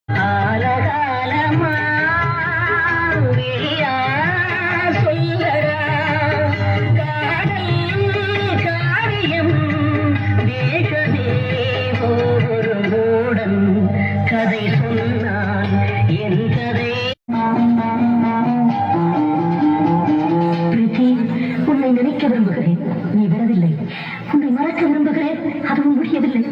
காலகாலமா விழியா சொல்லடா காதல் காரியம் தேசதே ஒரு மூடன் கதை சொன்னான் என் கதை. பிரீத்தி, உன்னை நினைக்க விரும்புகிறேன், நீ வரவில்லை. உன்னை மறக்க விரும்புகிறேன், அதுவும் முடியவில்லை.